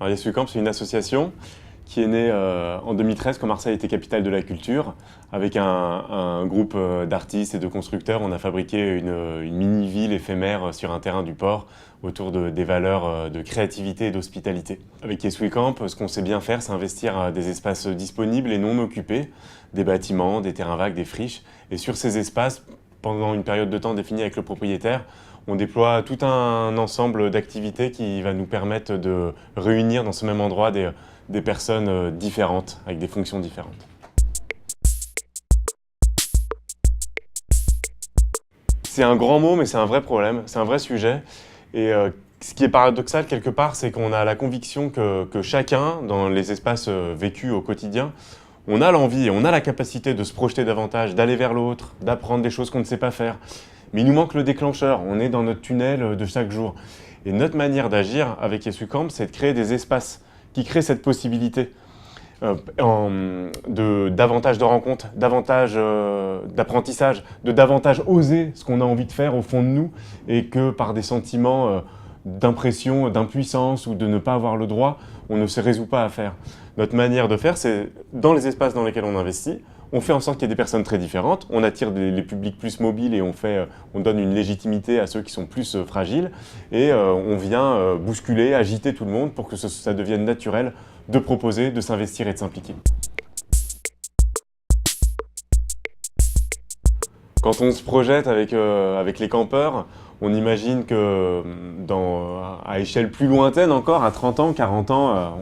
Alors, Yes We Camp, c'est une association qui est née en 2013 quand Marseille était capitale de la culture. Avec un groupe d'artistes et de constructeurs, on a fabriqué une mini-ville éphémère sur un terrain du port autour des valeurs de créativité et d'hospitalité. Avec Yes We Camp, ce qu'on sait bien faire, c'est investir des espaces disponibles et non occupés, des bâtiments, des terrains vagues, des friches. Et sur ces espaces, pendant une période de temps définie avec le propriétaire, on déploie tout un ensemble d'activités qui va nous permettre de réunir dans ce même endroit des personnes différentes, avec des fonctions différentes. C'est un grand mot, mais c'est un vrai problème, c'est un vrai sujet. Et ce qui est paradoxal quelque part, c'est qu'on a la conviction que chacun, dans les espaces vécus au quotidien, on a l'envie et on a la capacité de se projeter davantage, d'aller vers l'autre, d'apprendre des choses qu'on ne sait pas faire. Mais il nous manque le déclencheur, on est dans notre tunnel de chaque jour. Et notre manière d'agir avec Yes We Camp, c'est de créer des espaces qui créent cette possibilité de davantage de rencontres, davantage d'apprentissage, de davantage oser ce qu'on a envie de faire au fond de nous, et que par des sentiments d'impression, d'impuissance ou de ne pas avoir le droit, on ne se résout pas à faire. Notre manière de faire, c'est dans les espaces dans lesquels on investit, on fait en sorte qu'il y ait des personnes très différentes, on attire les publics plus mobiles et on donne une légitimité à ceux qui sont plus fragiles, et on vient bousculer, agiter tout le monde pour que ça devienne naturel de proposer, de s'investir et de s'impliquer. Quand on se projette avec les campeurs, on imagine que à échelle plus lointaine encore, à 30 ans, 40 ans,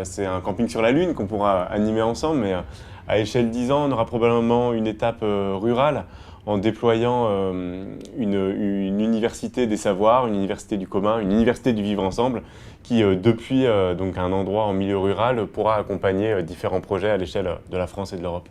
c'est un camping sur la Lune qu'on pourra animer ensemble, mais à échelle 10 ans, on aura probablement une étape rurale en déployant une université des savoirs, une université du commun, une université du vivre ensemble qui, depuis donc un endroit en milieu rural, pourra accompagner différents projets à l'échelle de la France et de l'Europe.